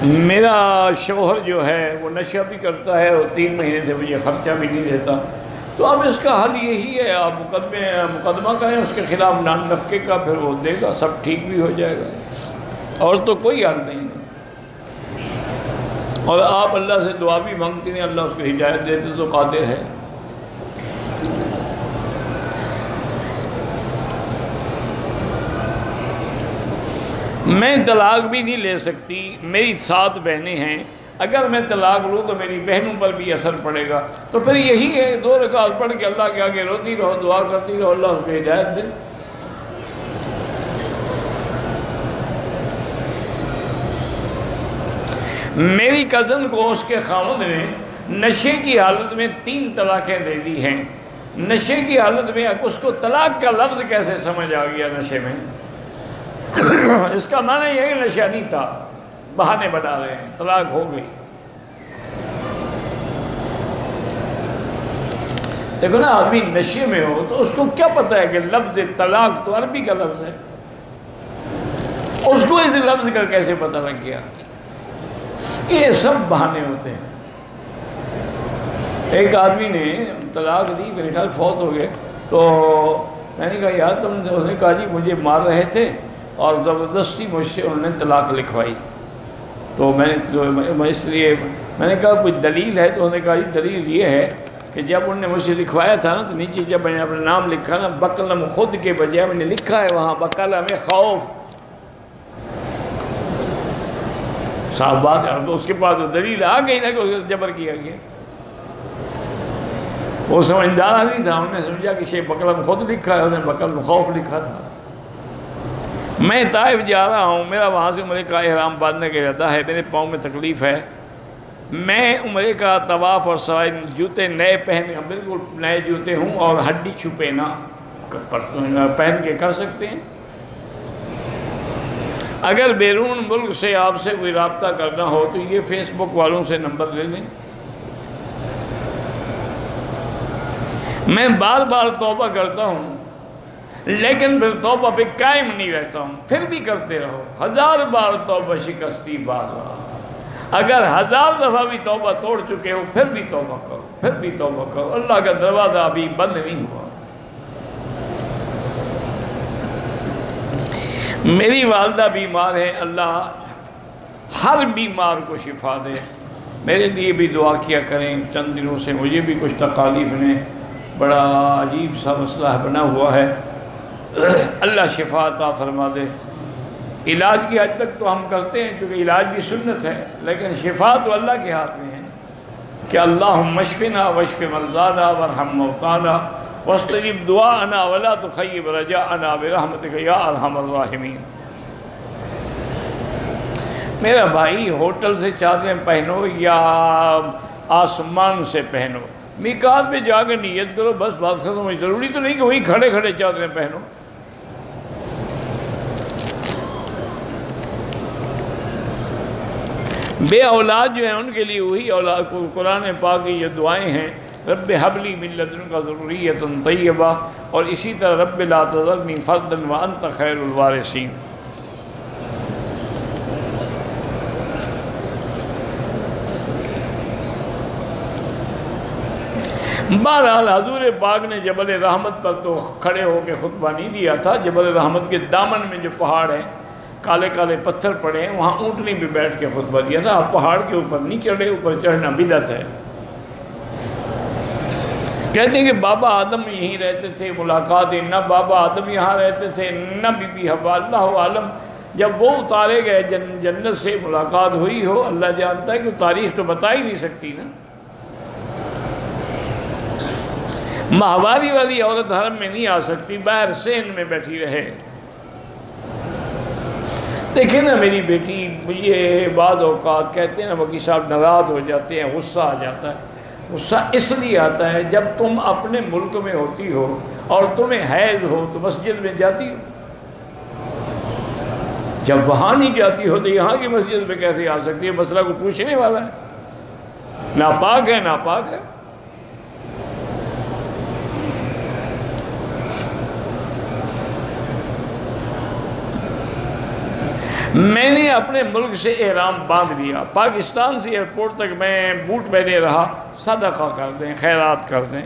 میرا شوہر جو ہے وہ نشہ بھی کرتا ہے اور 3 مہینے سے مجھے خرچہ بھی نہیں دیتا، تو اب اس کا حل یہی ہے آپ مقدمہ کریں اس کے خلاف نفقے کا، پھر وہ دے گا، سب ٹھیک بھی ہو جائے گا، اور تو کوئی حل نہیں ہے۔ اور آپ اللہ سے دعا بھی مانگتے ہیں، اللہ اس کو ہدایت دیتے تو قادر ہے۔ میں طلاق بھی نہیں لے سکتی، میری 7 بہنیں ہیں، اگر میں طلاق لوں تو میری بہنوں پر بھی اثر پڑے گا، تو پھر یہی ہے 2 رکعت پڑھ کے اللہ کے آگے روتی رہو، دعا کرتی رہو، اللہ اس کو ہدایت دے۔ میری کزن کو اس کے خاوند نے نشے کی حالت میں 3 طلاقیں دے دی ہیں۔ نشے کی حالت میں اس کو طلاق کا لفظ کیسے سمجھ آ گیا نشے میں؟ اس کا معنی یہ نشہ نہیں تھا، بہانے بنا رہے ہیں، طلاق ہو گئی۔ دیکھو نا، آدمی نشے میں ہو تو اس کو کیا پتہ ہے کہ لفظ طلاق تو عربی کا لفظ ہے، اس کو اس لفظ کا کیسے پتہ لگ گیا؟ یہ سب بہانے ہوتے ہیں۔ ایک آدمی نے طلاق دی، میرے خیال فوت ہو گئے، تو میں نے کہا یار اس نے کہا جی مجھے مار رہے تھے اور زبردستی مجھ سے انہوں نے طلاق لکھوائی، تو اس لیے میں نے کہا کوئی دلیل ہے؟ تو انہوں نے کہا جی دلیل یہ ہے کہ جب انہوں نے مجھ سے لکھوایا تھا نا، تو نیچے جب میں نے اپنا نام لکھا نا، بقلم خود کے بجائے میں نے لکھا ہے وہاں بقلم خوف، صاف بات ہے۔ تو اس کے پاس دلیل آ گئی نا کہ اس کو جبر کیا گیا۔ وہ سمجھدار آدمی تھا، انہوں نے سمجھا کہ شیخ بقلم خود لکھا ہے، انہوں نے بقلم خوف لکھا تھا۔ میں طائف جا رہا ہوں، میرا وہاں سے عمرے کا احرام باندھنے کا ارادہ ہے، میرے پاؤں میں تکلیف ہے، میں عمرے کا طواف اور سوائے جوتے نئے بالکل نئے جوتے ہوں اور ہڈی چھپے نہ پہن کے کر سکتے ہیں؟ اگر بیرون ملک سے آپ سے کوئی رابطہ کرنا ہو تو یہ فیس بک والوں سے نمبر لے لیں۔ میں بار بار توبہ کرتا ہوں، لیکن پھر توبہ پہ قائم نہیں رہتا ہوں، پھر بھی کرتے رہو۔ 1000 بار توبہ شکستی باز رہا، اگر 1000 دفعہ بھی توبہ توڑ چکے ہو پھر بھی توبہ کرو، پھر بھی توبہ کرو، اللہ کا دروازہ ابھی بند نہیں ہوا۔ میری والدہ بیمار ہے، اللہ ہر بیمار کو شفا دے، میرے لیے بھی دعا کیا کریں۔ چند دنوں سے مجھے بھی کچھ تکالیف نے بڑا عجیب سا مسئلہ بنا ہوا ہے، اللہ شفا عطا فرما دے۔ علاج کی حد تک تو ہم کرتے ہیں کیونکہ علاج بھی سنت ہے، لیکن شفا تو اللہ کے ہاتھ میں ہے کہ اللہم اشفنا واشف مرضانا وارحم موتانا واستجب دعاءنا ولا تخیب رجاءنا برحمتک یا ارحم الراحمین۔ میرا بھائی، ہوٹل سے چادریں پہنو یا آسمان سے پہنو، میقات پہ جا کے نیت کرو، بس بات ختم۔ ضروری تو نہیں کہ وہی کھڑے کھڑے چادریں پہنو۔ بے اولاد جو ہیں ان کے لیے وہی اولاد کو قرآن پاک کی یہ دعائیں ہیں، رب حب لی من لدنک ذریۃ طیبہ، اور اسی طرح رب لا تذرنی فردا وانت خیر الوارثین۔ بہرحال حضور پاک نے جبل رحمت پر تو کھڑے ہو کے خطبہ نہیں دیا تھا، جبل رحمت کے دامن میں جو پہاڑ ہیں، کالے کالے پتھر پڑے ہیں، وہاں اونٹنی پہ بیٹھ کے خطبہ دیا تھا۔ آپ پہاڑ کے اوپر نہیں چڑھے، اوپر چڑھنا بدعت ہے۔ کہتے ہیں کہ بابا آدم یہیں رہتے تھے، ملاقات نہ بابا آدم یہاں رہتے تھے نہ بی بی حوا، اللہ عالم۔ جب وہ اتارے گئے جنت سے ملاقات ہوئی ہو، اللہ جانتا ہے کہ تاریخ تو بتا ہی نہیں سکتی نا۔ ماہواری والی عورت حرم میں نہیں آ سکتی، باہر سین میں بیٹھی رہے۔ دیکھیں نا میری بیٹی، مجھے بعض اوقات کہتے ہیں نا وکیل صاحب ناراض ہو جاتے ہیں، غصہ آ جاتا ہے۔ غصہ اس لیے آتا ہے جب تم اپنے ملک میں ہوتی ہو اور تمہیں حیض ہو تو مسجد میں جاتی ہو، جب وہاں نہیں جاتی ہو تو یہاں کی مسجد میں کیسے آ سکتی ہے؟ مسئلہ کو پوچھنے والا ہے، ناپاک ہے، ناپاک ہے۔ میں نے اپنے ملک سے احرام باندھ لیا، پاکستان سے ایئرپورٹ تک میں بوٹ پہنے رہا، صدقہ کر دیں، خیرات کر دیں۔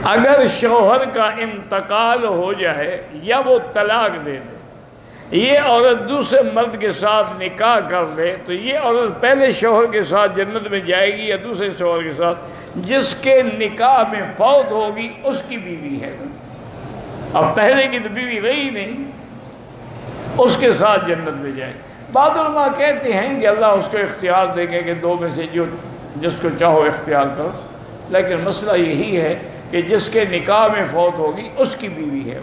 اگر شوہر کا انتقال ہو جائے یا وہ طلاق دے دے، یہ عورت دوسرے مرد کے ساتھ نکاح کر لے، تو یہ عورت پہلے شوہر کے ساتھ جنت میں جائے گی یا دوسرے شوہر کے ساتھ؟ جس کے نکاح میں فوت ہوگی اس کی بیوی ہے، اب پہلے کی تو بیوی رہی نہیں، اس کے ساتھ جنت میں جائے۔ بعض علماء کہتے ہیں کہ اللہ اس کو اختیار دے گے کہ دو میں سے جس کو چاہو اختیار کرو، لیکن مسئلہ یہی ہے کہ جس کے نکاح میں فوت ہوگی اس کی بیوی ہے۔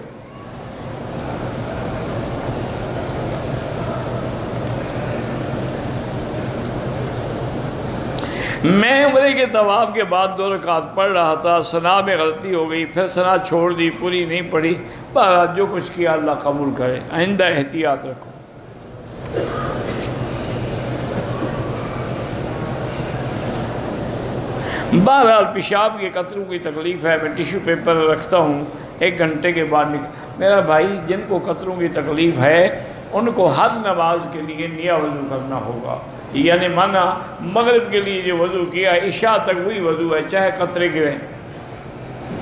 میں عمرے کے طواف کے بعد 2 رکعت پڑھ رہا تھا، ثنا میں غلطی ہو گئی، پھر ثنا چھوڑ دی، پوری نہیں پڑھی۔ بہرحال جو کچھ کیا اللہ قبول کرے، آئندہ احتیاط رکھو۔ بہرحال پیشاب کے قطروں کی تکلیف ہے، میں ٹیشو پیپر رکھتا ہوں، 1 گھنٹے کے بعد میرا بھائی جن کو قطروں کی تکلیف ہے ان کو ہر نماز کے لیے نیا وضو کرنا ہوگا، یعنی مانا مغرب کے لیے جو وضو کیا عشاء تک وہی وضو ہے، چاہے قطرے گریں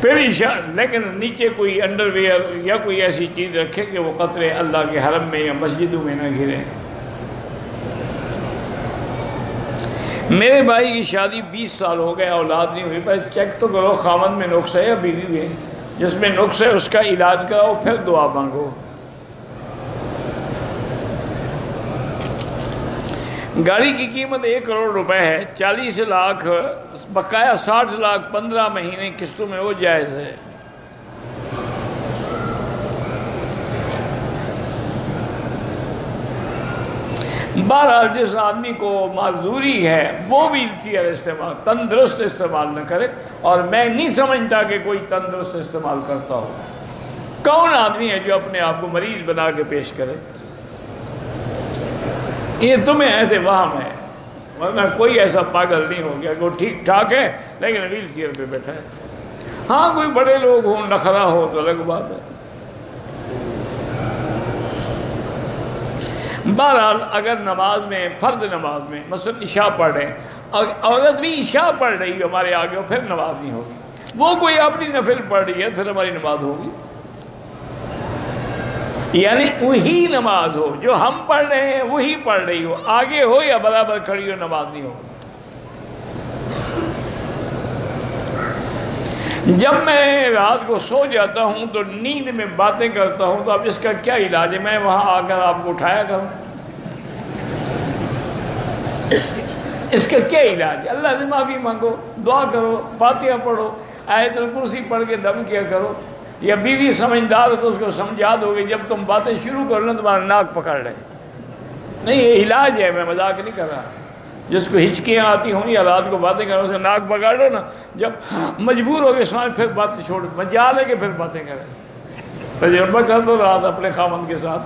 پھر عشاء، لیکن نیچے کوئی انڈر ویئر یا کوئی ایسی چیز رکھے کہ وہ قطرے اللہ کے حرم میں یا مسجدوں میں نہ گریں۔ میرے بھائی کی شادی 20 سال ہو گئے، اولاد نہیں ہوئی، پر چیک تو کرو خاوند میں نقص ہے یا بیوی میں، جس میں نقص ہے اس کا علاج کراؤ، پھر دعا مانگو۔ گاڑی کی قیمت 1 کروڑ روپے ہے، 40 لاکھ بقایا 60 لاکھ 15 مہینے قسطوں میں، وہ جائز ہے؟ بہرحال جس آدمی کو معذوری ہے وہ ویل چیئر استعمال، تندرست استعمال نہ کرے، اور میں نہیں سمجھتا کہ کوئی تندرست استعمال کرتا ہو۔ کون آدمی ہے جو اپنے آپ کو مریض بنا کے پیش کرے؟ یہ تمہیں ایسے وہم ہے، ورنہ کوئی ایسا پاگل نہیں ہو گیا کہ وہ ٹھیک ٹھاک ہے لیکن ویل چیئر پہ بیٹھا ہے۔ ہاں کوئی بڑے لوگ ہوں، نخرا ہو تو الگ بات ہے۔ بہرحال اگر نماز میں، فرض نماز میں مثلا عشاء پڑھ رہے ہیں اور عورت بھی عشاء پڑھ رہی ہے ہمارے آگے، پھر نماز نہیں ہوگی، وہ کوئی اپنی نفل پڑھ رہی ہے پھر ہماری نماز ہوگی، یعنی وہی نماز ہو جو ہم پڑھ رہے ہیں وہی پڑھ رہی ہو، آگے ہو یا برابر کھڑی ہو، نماز نہیں ہوگی۔ جب میں رات کو سو جاتا ہوں تو نیند میں باتیں کرتا ہوں، تو اب اس کا کیا علاج ہے؟ میں وہاں آ کر آپ کو اٹھایا کروں؟ اس کا کیا علاج ہے؟ اللہ سے معافی مانگو، دعا کرو، فاتحہ پڑھو، آیت الکرسی پڑھ کے دم کیا کرو، یا بیوی سمجھدار ہے تو اس کو سمجھا دو گے جب تم باتیں شروع کر لیں تمہارا ناک پکڑ لے۔ نہیں، یہ علاج ہے، میں مذاق نہیں کر رہا۔ جس کو ہچکیاں آتی ہوں یا رات کو باتیں کرو، اسے ناک پکڑ لو نا، جب مجبور ہو گئے سوائے پھر باتیں چھوڑ، مجال ہے کہ پھر باتیں کریں۔ تجربہ کر دو رات اپنے خاوند کے ساتھ۔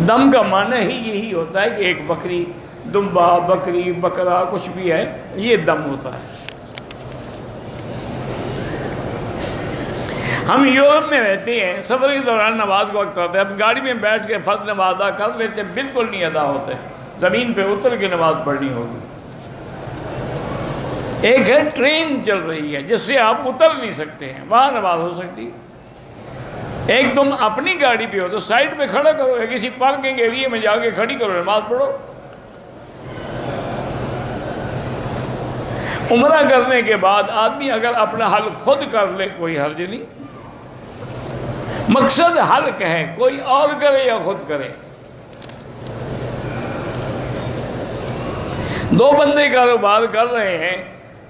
دم کا معنی ہی یہی ہوتا ہے کہ ایک بکری، دمبا، بکری، بکرا کچھ بھی ہے، یہ دم ہوتا ہے۔ ہم یورپ میں رہتے ہیں، سفر کے دوران نماز کو وقت ہوتا ہے، ہم گاڑی میں بیٹھ کے فرض نماز ادا کر لیتے، بالکل نہیں ادا ہوتے، زمین پہ اتر کے نماز پڑھنی ہوگی۔ ایک ہے ٹرین چل رہی ہے جس سے آپ اتر نہیں سکتے ہیں، وہاں نماز ہو سکتی ہے۔ ایک تم اپنی گاڑی پہ ہو تو سائڈ پہ کھڑا کرو، یا کسی پارکنگ ایریے میں جا کے کھڑی کرو، نماز پڑھو۔ عمرہ کرنے کے بعد آدمی اگر اپنا حل خود کر لے کوئی حرج نہیں، مقصد حلق ہے، کوئی اور کرے یا خود کرے۔ 2 بندے کاروبار کر رہے ہیں،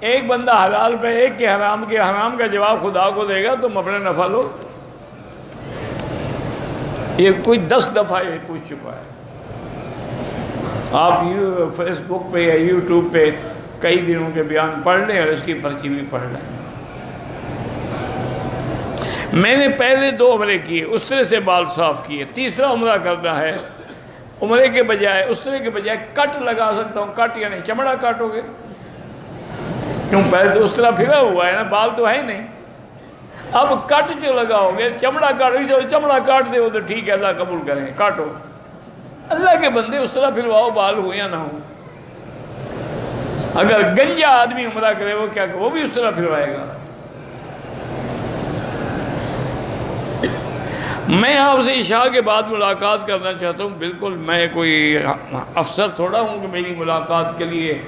ایک بندہ حلال پہ، ایک کے حرام کا جواب خدا کو دے گا، تم اپنے نفع لو۔ یہ کوئی 10 دفعہ یہ پوچھ چکا ہے۔ آپ فیس بک پہ یا یوٹیوب پہ کئی دنوں کے بیان پڑھ لیں اور اس کی پرچی بھی پڑھ لیں۔ میں نے پہلے 2 عمرے کیے، اس طرح سے بال صاف کیے، تیسرا عمرہ کرنا ہے، عمرے کے بجائے اس طرح کے بجائے کٹ لگا سکتا ہوں۔ کٹ یعنی چمڑا کاٹو گے، کیوں؟ پہلے تو اس طرح پھرا ہوا ہے نا، بال تو ہے نہیں. اب کٹ جو لگاؤ گے، چمڑا کاٹو، جو چمڑا کاٹ دے وہ تو ٹھیک ہے، اللہ قبول کریں گے، کاٹو. اللہ کے بندے اس طرح پھرواؤ، بال ہو یا نہ ہو. اگر گنجا آدمی عمرہ کرے وہ کیا، وہ بھی اس طرح پھروائے گا. میں آپ سے عشاء کے بعد ملاقات کرنا چاہتا ہوں. بالکل میں کوئی افسر تھوڑا ہوں کہ میری ملاقات کے لیے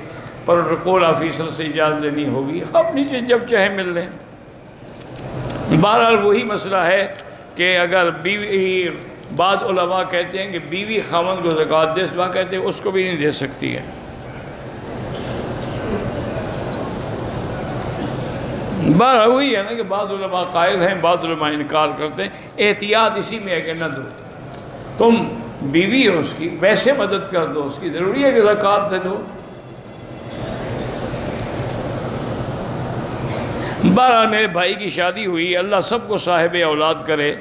پروٹوکول آفیسر سے اجازت لینی ہوگی. آپ نیچے جب چاہے مل لیں. بہرحال وہی مسئلہ ہے کہ اگر بیوی، بعض علماء کہتے ہیں کہ بیوی خاوند کو زکوٰۃ دے، اس بات کہتے ہیں اس کو بھی نہیں دے سکتی ہے. بہرحال وہی ہے نا کہ بعض علماء قائل ہیں، بعض علماء انکار کرتے ہیں. احتیاط اسی میں ہے کہ نہ دو. تم بیوی ہو اس کی، ویسے مدد کر دو اس کی، ضروری ہے کہ زکوٰۃ سے دو. بہرحال میرے بھائی کی شادی ہوئی، اللہ سب کو صاحب اولاد کرے.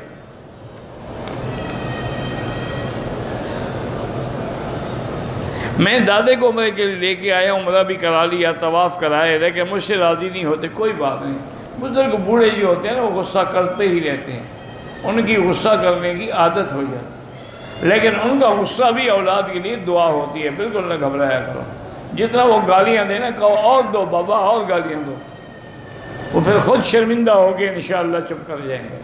میں دادے کو عمرے کے لیے لے کے آیا، عمرہ بھی کرا لیا، طواف کرائے، لیکن مجھ سے راضی نہیں ہوتے. کوئی بات نہیں، بزرگ بوڑھے جو ہوتے ہیں نا وہ غصہ کرتے ہی رہتے ہیں، ان کی غصہ کرنے کی عادت ہو جاتی ہے. لیکن ان کا غصہ بھی اولاد کے لیے دعا ہوتی ہے. بالکل نہ گھبرایا کرو. جتنا وہ گالیاں دیں نا، کہو اور دو بابا، اور گالیاں دو. وہ پھر خود شرمندہ ہو کے انشاءاللہ چپ کر جائیں گے.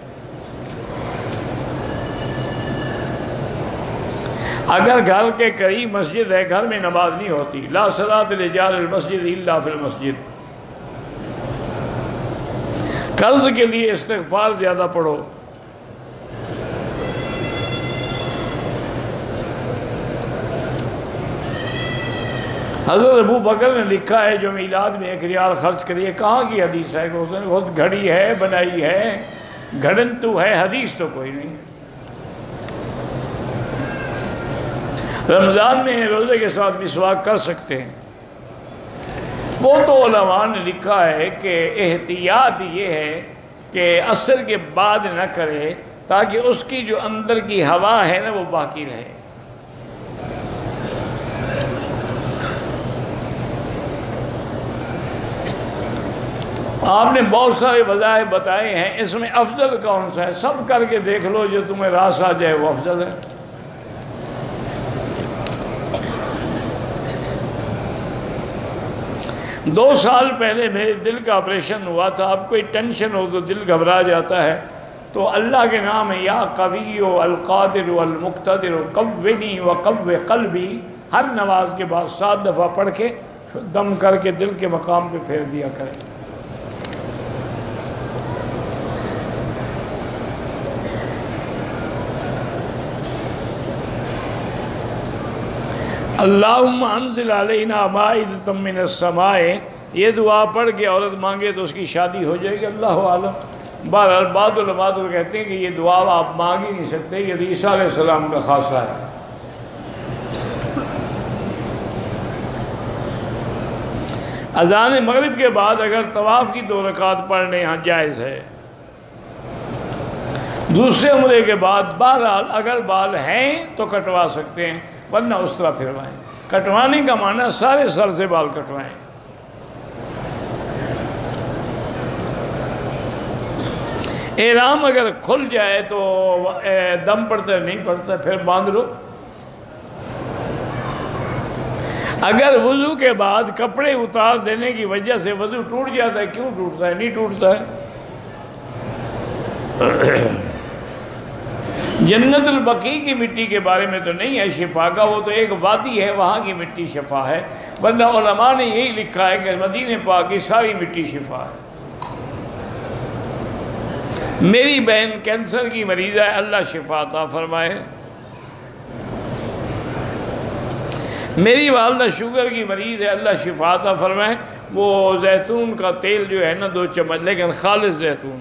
اگر گھر کے قریب مسجد ہے، گھر میں نماز نہیں ہوتی. لا صلاۃ لجار المسجد الا فی المسجد. قرض کے لیے استغفار زیادہ پڑھو. حضرت ابو بکر نے لکھا ہے جو میلاد میں 1 ریال خرچ کریے. کہاں کی حدیث ہے کہ اس نے خود گھڑی ہے، بنائی ہے، گھڑن تو ہے، حدیث تو کوئی نہیں. رمضان میں روزے کے ساتھ مسواک کر سکتے ہیں. وہ تو علماء نے لکھا ہے کہ احتیاط یہ ہے کہ عصر کے بعد نہ کرے تاکہ اس کی جو اندر کی ہوا ہے نا وہ باقی رہے. آپ نے بہت سارے وظائف بتائے ہیں، اس میں افضل کون سا ہے؟ سب کر کے دیکھ لو، جو تمہیں راس آ جائے وہ افضل ہے. دو سال پہلے میرے دل کا آپریشن ہوا تھا. اب کوئی ٹینشن ہو تو دل گھبرا جاتا ہے، تو اللہ کے نام ہے یا قوی القادر المقتدر قوّنی وقوّ قلبی، ہر نماز کے بعد 7 دفعہ پڑھ کے دم کر کے دل کے مقام پہ پھیر دیا کریں. اللہم انزل علینا مائدۃ من السماء. یہ دعا پڑھ کے عورت مانگے تو اس کی شادی ہو جائے گی. اللہ عالم. بہرحال بعض علماء تو کہتے ہیں کہ یہ دعا آپ مانگ ہی نہیں سکتے، یہ عیسیٰ علیہ السلام کا خاصہ ہے. اذان مغرب کے بعد اگر طواف کی 2 رکعت پڑھنے یہاں جائز ہے. دوسرے عمرے کے بعد بہرحال اگر بال ہیں تو کٹوا سکتے ہیں، ورنہ اس طرح پھروائیں. کٹوانے کا معنی سارے سر سے بال کٹوائیں. احرام اگر کھل جائے تو دم پڑتا ہے، نہیں پڑتا پھر باندھ لو. اگر وضو کے بعد کپڑے اتار دینے کی وجہ سے وضو ٹوٹ جاتا ہے، کیوں ٹوٹتا ہے؟ نہیں ٹوٹتا ہے. جنت البقیع کی مٹی کے بارے میں تو نہیں ہے شفا کا، وہ تو ایک وادی ہے، وہاں کی مٹی شفا ہے. ورنہ علماء نے یہی لکھا ہے کہ مدینہ پاک کی ساری مٹی شفا ہے. میری بہن کینسر کی مریض ہے، اللہ شفا عطا فرمائے. میری والدہ شوگر کی مریض ہے، اللہ شفا عطا فرمائے. وہ زیتون کا تیل جو ہے نا 2 چمچ، لیکن خالص زیتون.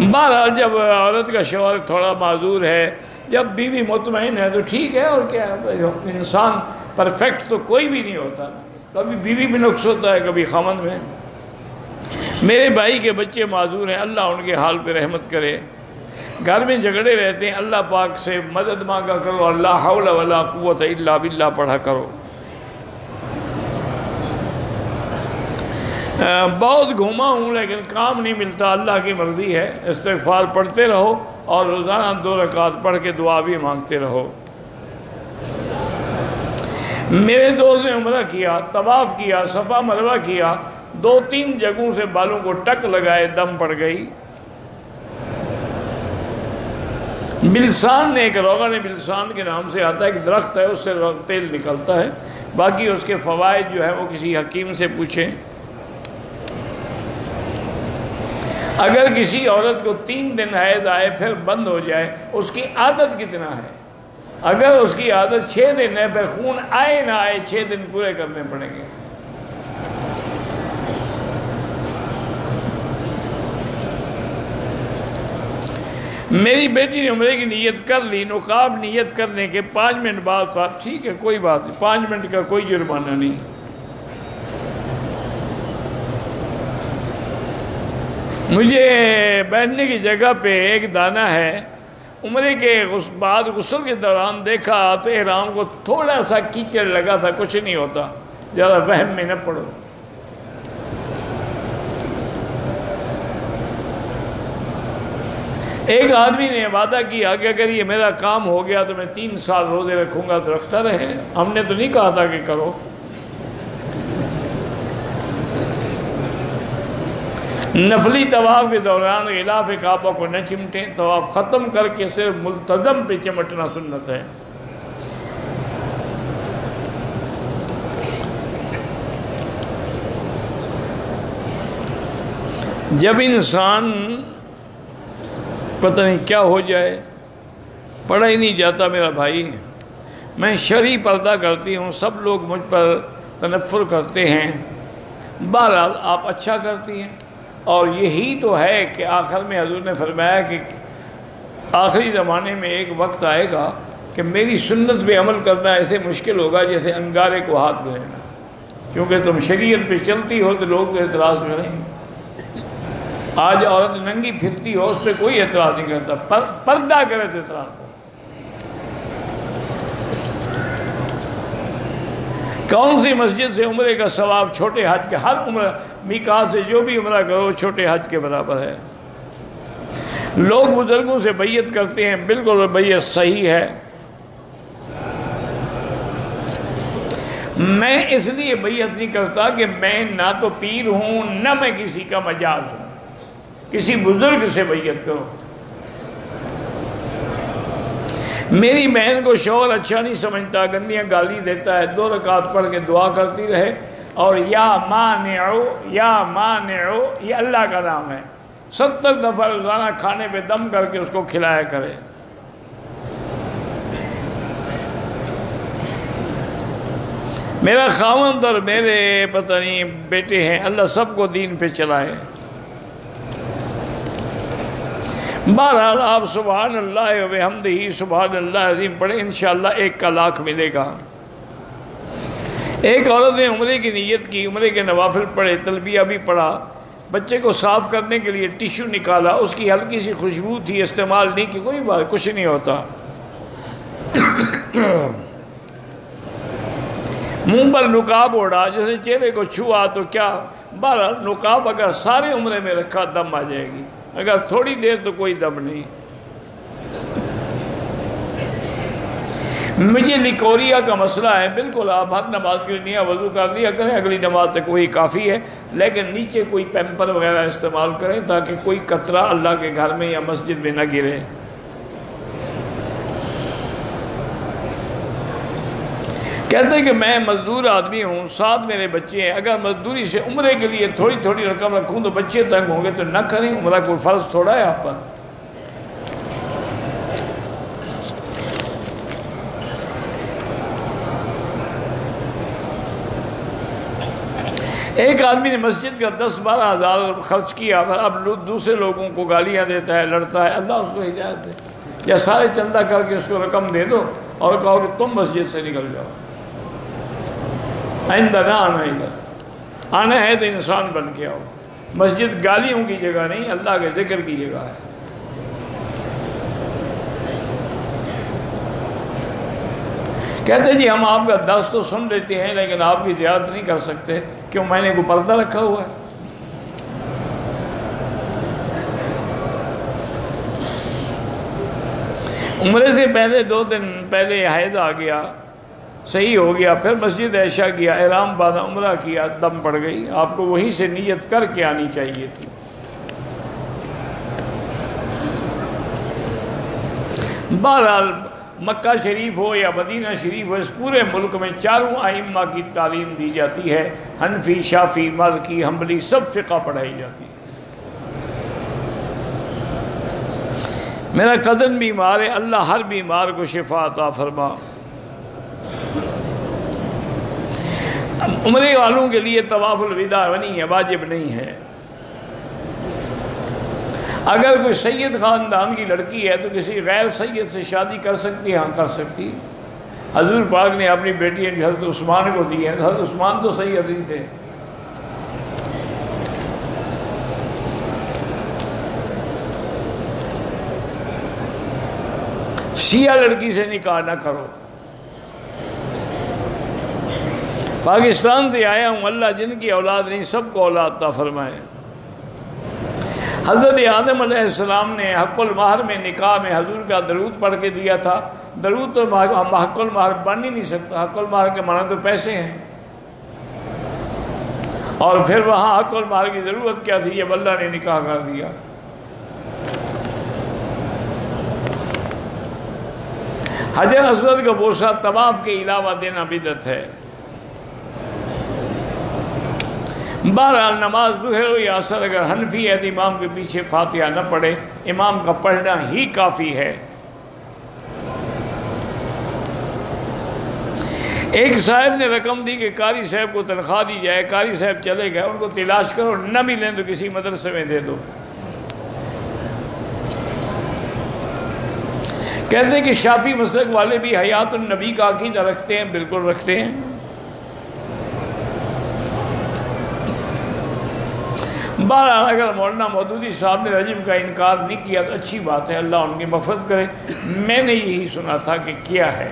بہرحال جب عورت کا شوہر تھوڑا معذور ہے، جب بیوی مطمئن ہے تو ٹھیک ہے. اور کیا ہے، انسان پرفیکٹ تو کوئی بھی نہیں ہوتا نا، کبھی بیوی میں نقص ہوتا ہے، کبھی خاوند میں. میرے بھائی کے بچے معذور ہیں، اللہ ان کے حال پہ رحمت کرے. گھر میں جھگڑے رہتے ہیں، اللہ پاک سے مدد مانگا کرو، اللہ حول ولا قوت الا باللہ پڑھا کرو۔ بہت گھوما ہوں لیکن کام نہیں ملتا، اللہ کی مرضی ہے، استغفار پڑھتے رہو اور روزانہ 2 رکعت پڑھ کے دعا بھی مانگتے رہو۔ میرے دوست نے عمرہ کیا، طواف کیا، صفا مروہ کیا، 2-3 جگہوں سے بالوں کو ٹک لگائے، دم پڑ گئی۔ بلسان نے، ایک روغن بلسان کے نام سے آتا ہے، ایک درخت ہے، اس سے تیل نکلتا ہے، باقی اس کے فوائد جو ہے وہ کسی حکیم سے پوچھیں۔ اگر کسی عورت کو 3 دن حیض آئے پھر بند ہو جائے، اس کی عادت کتنا ہے؟ اگر اس کی عادت 6 دن ہے، پھر خون آئے نہ آئے 6 دن پورے کرنے پڑیں گے۔ میری بیٹی نے عمرے کی نیت کر لی، نقاب نیت کرنے کے 5 منٹ بعد تھا، ٹھیک ہے کوئی بات نہیں، 5 منٹ کا کوئی جرمانہ نہیں۔ مجھے بیٹھنے کی جگہ پہ ایک دانہ ہے، عمرے کے بعد غسل کے دوران دیکھا تو احرام کو تھوڑا سا کیچڑ لگا تھا، کچھ نہیں ہوتا، زیادہ وہم میں نہ پڑو۔ ایک آدمی نے وعدہ کیا کہ اگر یہ میرا کام ہو گیا تو میں 3 سال روزے رکھوں گا، تو رکھتا رہے، ہم نے تو نہیں کہا تھا کہ کرو۔ نفلی طواف کے دوران غلاف کعبہ کو نہ چمٹیں، طواف ختم کر کے صرف ملتزم پہ چمٹنا سنت ہے۔ جب انسان پتہ نہیں کیا ہو جائے، پڑھا ہی نہیں جاتا میرا بھائی، میں شرعی پردہ کرتی ہوں، سب لوگ مجھ پر تنفر کرتے ہیں، بہرحال آپ اچھا کرتی ہیں، اور یہی تو ہے کہ آخر میں حضور نے فرمایا کہ آخری زمانے میں ایک وقت آئے گا کہ میری سنت پہ عمل کرنا ایسے مشکل ہوگا جیسے انگارے کو ہاتھ میں لینا، کیونکہ تم شریعت پہ چلتی ہو تو لوگ تو اعتراض کریں گے۔ آج عورت ننگی پھرتی ہو، اس پہ کوئی اعتراض نہیں کرتا، پردہ کرے تو اعتراض کرتا۔ کون سی مسجد سے عمرے کا ثواب چھوٹے حج کے؟ ہر عمرہ میقات سے جو بھی عمرہ کرو چھوٹے حج کے برابر ہے۔ لوگ بزرگوں سے بیعت کرتے ہیں، بالکل بیعت صحیح ہے۔ میں اس لیے بیعت نہیں کرتا کہ میں نہ تو پیر ہوں نہ میں کسی کا مجاز ہوں، کسی بزرگ سے بیعت کرو۔ میری بہن کو شوہر اچھا نہیں سمجھتا، گندیاں گالی دیتا ہے، 2 رکعت پڑھ کے دعا کرتی رہے، اور یا مانعو یا مانعو یہ اللہ کا نام ہے، 70 دفعہ روزانہ کھانے پہ دم کر کے اس کو کھلایا کرے۔ میرا خاوند اور میرے پتہ نہیں بیٹے ہیں، اللہ سب کو دین پہ چلائے۔ بہرحال آپ سبحان اللہ و بحمدہ سبحان اللہ عظیم پڑھیں، انشاءاللہ 1 کا لاکھ ملے گا۔ ایک عورت نے عمرے کی نیت کی، عمرے کے نوافل پڑھے، تلبیہ بھی پڑھا، بچے کو صاف کرنے کے لیے ٹیشو نکالا، اس کی ہلکی سی خوشبو تھی، استعمال نہیں کی، کوئی بات کچھ نہیں ہوتا۔ منہ پر نقاب اوڑھا، جیسے چہرے کو چھوا تو کیا، بہرحال نقاب اگر سارے عمرے میں رکھا دم آ جائے گی، اگر تھوڑی دیر تو کوئی دم نہیں۔ مجھے لیکوریا کا مسئلہ ہے، بالکل آپ ہر نماز کے لیے وضو کر لیا کریں، اگلی نماز تک وہی کافی ہے، لیکن نیچے کوئی پیمپر وغیرہ استعمال کریں تاکہ کوئی قطرہ اللہ کے گھر میں یا مسجد میں نہ گرے۔ کہتے ہیں کہ میں مزدور آدمی ہوں، 7 میرے بچے ہیں، اگر مزدوری سے عمرے کے لیے تھوڑی تھوڑی رقم رکھوں تو بچے تنگ ہوں گے، تو نہ کریں، عمرہ کوئی فرض تھوڑا ہے آپ پر۔ ایک آدمی نے مسجد کا 10-12 ہزار خرچ کیا، اب دوسرے لوگوں کو گالیاں دیتا ہے، لڑتا ہے، اللہ اس کو ہدایت دے، یا سارے چندہ کر کے اس کو رقم دے دو اور کہو کہ تم مسجد سے نکل جاؤ، آئندہ نہ آنا، ادھر آنا ہے تو انسان بن کے آؤ۔ مسجد گالیوں کی جگہ نہیں، اللہ کے ذکر کی جگہ ہے۔ کہتے جی ہم آپ کا درس تو سن لیتے ہیں لیکن آپ کی زیارت نہیں کر سکتے، کیوں؟ میں نے کوئی پردہ رکھا ہوا ہے؟ عمرے سے پہلے 2 دن پہلے حیض آ گیا، صحیح ہو گیا، پھر مسجد عائشہ گیا، احرام باندھا، عمرہ کیا، دم پڑ گئی، آپ کو وہیں سے نیت کر کے آنی چاہیے تھی۔ بہرحال مکہ شریف ہو یا مدینہ شریف ہو، اس پورے ملک میں چاروں ائمہ کی تعلیم دی جاتی ہے، حنفی، شافعی، مالکی، حنبلی، سب فقہ پڑھائی جاتی ہے۔ میرا قدر بیمار ہے، اللہ ہر بیمار کو شفا عطا فرما۔ عمرے والوں کے لیے طواف الوداع نہیں ہے، واجب نہیں ہے۔ اگر کوئی سید خاندان کی لڑکی ہے تو کسی غیر سید سے شادی کر سکتی ہے؟ ہاں کر سکتی ہے۔ حضور پاک نے اپنی بیٹی حضرت عثمان کو دی ہے، حضرت عثمان تو سید ہی تھے۔ شیعہ لڑکی سے نکاح نہ کرو۔ پاکستان سے آیا ہوں، اللہ جن کی اولاد نہیں سب کو اولاد عطا فرمائے۔ حضرت آدم علیہ السلام نے حق المہر میں نکاح میں حضور کا درود پڑھ کے دیا تھا۔ درود تو حق المہر بن ہی نہیں سکتا، حق المہر کے معنی تو پیسے ہیں، اور پھر وہاں حق المہر کی ضرورت کیا تھی جب اللہ نے نکاح کر دیا؟ حجر اسود کا بوسہ طواف کے علاوہ دینا بدعت ہے۔ بہرحال نماز ظہر ہو یا عصر، اگر حنفی ہے تو امام کے پیچھے فاتحہ نہ پڑھے، امام کا پڑھنا ہی کافی ہے۔ ایک صاحب نے رقم دی کہ قاری صاحب کو تنخواہ دی جائے، قاری صاحب چلے گئے، ان کو تلاش کرو، نہ ملیں تو کسی مدرسے میں دے دو۔ کہتے ہیں کہ شافعی مسلک والے بھی حیات النبی کا عقیدہ رکھتے ہیں، بالکل رکھتے ہیں۔ بہرحال اگر مولانا مودودی صاحب نے رجم کا انکار نہیں کیا تو اچھی بات ہے، اللہ ان کی مغفرت کرے۔ میں نے یہی سنا تھا کہ کیا ہے،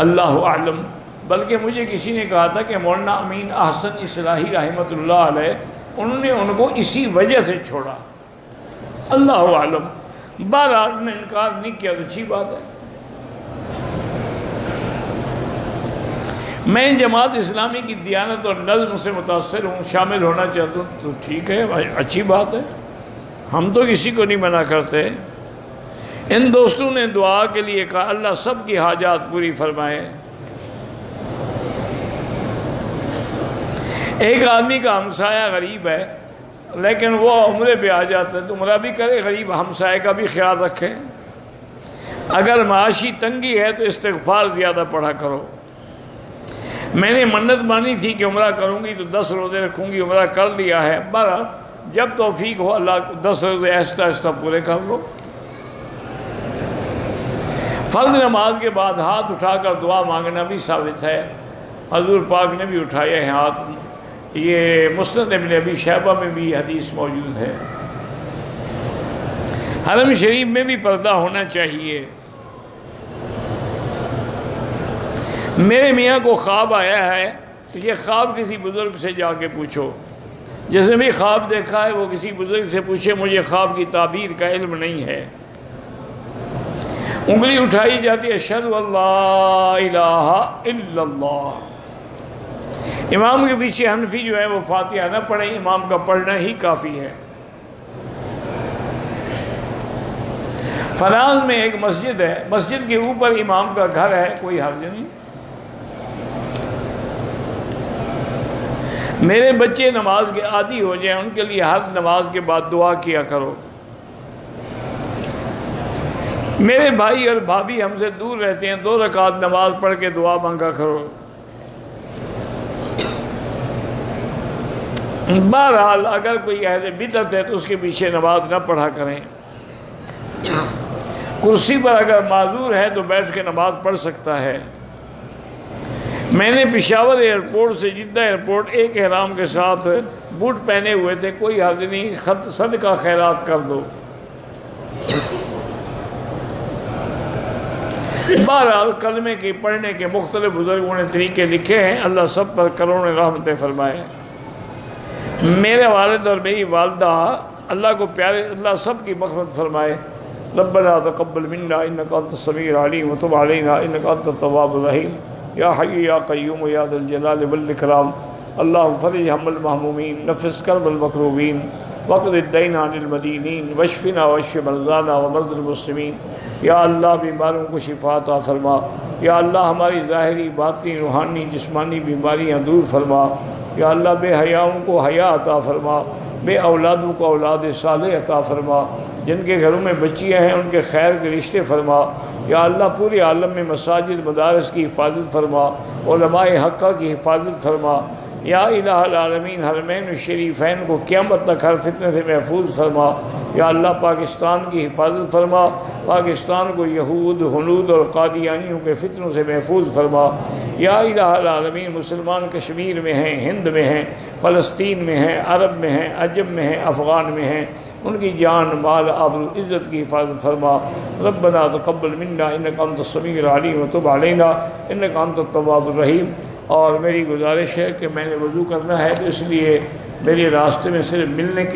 اللہ اعلم۔ بلکہ مجھے کسی نے کہا تھا کہ مولانا امین احسن اصلاحی رحمۃ اللہ علیہ، انہوں نے ان کو اسی وجہ سے چھوڑا، اللہ اعلم۔ بہرحال نے انکار نہیں کیا تو اچھی بات ہے۔ میں جماعت اسلامی کی دیانت اور نظم سے متاثر ہوں، شامل ہونا چاہتا ہوں تو ٹھیک ہے، اچھی بات ہے، ہم تو کسی کو نہیں منع کرتے۔ ان دوستوں نے دعا کے لیے کہا، اللہ سب کی حاجات پوری فرمائے۔ ایک آدمی کا ہمسایہ غریب ہے لیکن وہ عمرے پہ آ جاتا ہے تو عمرہ بھی کرے، غریب ہمسایہ کا بھی خیال رکھے۔ اگر معاشی تنگی ہے تو استغفار زیادہ پڑھا کرو۔ میں نے منت مانی تھی کہ عمرہ کروں گی تو 10 روزے رکھوں گی، عمرہ کر لیا ہے۔ بہرحال جب توفیق ہو اللہ 10 روزے آہستہ آہستہ پورے کر لو۔ فرض نماز کے بعد ہاتھ اٹھا کر دعا مانگنا بھی ثابت ہے، حضور پاک نے بھی اٹھایا ہے ہاتھ، یہ مسند ابن ابی شیبہ میں بھی حدیث موجود ہے۔ حرم شریف میں بھی پردہ ہونا چاہیے۔ میرے میاں کو خواب آیا ہے تو یہ خواب کسی بزرگ سے جا کے پوچھو، جس نے بھی خواب دیکھا ہے وہ کسی بزرگ سے پوچھے، مجھے خواب کی تعبیر کا علم نہیں ہے۔ انگلی اٹھائی جاتی ہے، اشہد ان لا الہ الا اللہ۔ امام کے پیچھے حنفی جو ہے وہ فاتحہ نہ پڑھیں، امام کا پڑھنا ہی کافی ہے۔ فراز میں ایک مسجد ہے، مسجد کے اوپر امام کا گھر ہے، کوئی حرج نہیں۔ میرے بچے نماز کے عادی ہو جائیں، ان کے لیے ہر نماز کے بعد دعا کیا کرو۔ میرے بھائی اور بھابھی ہم سے دور رہتے ہیں، 2 رکعت نماز پڑھ کے دعا مانگا کرو۔ بہرحال اگر کوئی اہل بدعت ہے تو اس کے پیچھے نماز نہ پڑھا کریں۔ کرسی پر اگر معذور ہے تو بیٹھ کے نماز پڑھ سکتا ہے۔ میں نے پشاور ایئرپورٹ سے جدہ ایئرپورٹ ایک احرام کے ساتھ بوٹ پہنے ہوئے تھے، کوئی حرج نہیں، صدقہ خیرات کر دو۔ بہرحال کلمے کے پڑھنے کے مختلف بزرگوں نے طریقے لکھے ہیں، اللہ سب پر کروڑوں رحمتیں فرمائے۔ میرے والد اور میری والدہ اللہ کو پیارے، اللہ سب کی مغفرت فرمائے۔ ربنا تقبل منا انک انت السمیع العلیم وتب علینا انک انت التواب الرحیم یا حی یا قیوم یا ذا الجلال والاکرام اللہم فرج ہم المہمومین نفس کرب المکروبین وقض الدین عن المدینین واشفنا واشف مرضانا ومرضى المسلمین۔ یا اللہ بیماروں کو شفا عطا فرما، یا اللہ ہماری ظاہری باطنی روحانی جسمانی بیماریاں دور فرما، یا اللہ بے حیاؤں کو حیا عطا فرما، بے اولادوں کو اولاد صالح عطا فرما، جن کے گھروں میں بچیاں ہیں ان کے خیر کے رشتے فرما، یا اللہ پورے عالم میں مساجد مدارس کی حفاظت فرما، علماء حقہ کی حفاظت فرما، یا الہ العالمین حرمین الشریفین کو قیامت تک ہر فتنے سے محفوظ فرما، یا اللہ پاکستان کی حفاظت فرما، پاکستان کو یہود ہنود اور قادیانیوں کے فتنوں سے محفوظ فرما، یا الہ العالمین مسلمان کشمیر میں ہیں، ہند میں ہیں، فلسطین میں ہیں، عرب میں ہیں، عجم میں ہیں، افغان میں ہیں، ان کی جان مال آبرو عزت کی حفاظت فرما۔ ربنا تقبل منا انک انت السمیع العلیم وتب علینا انک انت التواب الرحیم۔ اور میری گزارش ہے کہ میں نے وضو کرنا ہے، تو اس لیے میرے راستے میں صرف ملنے کی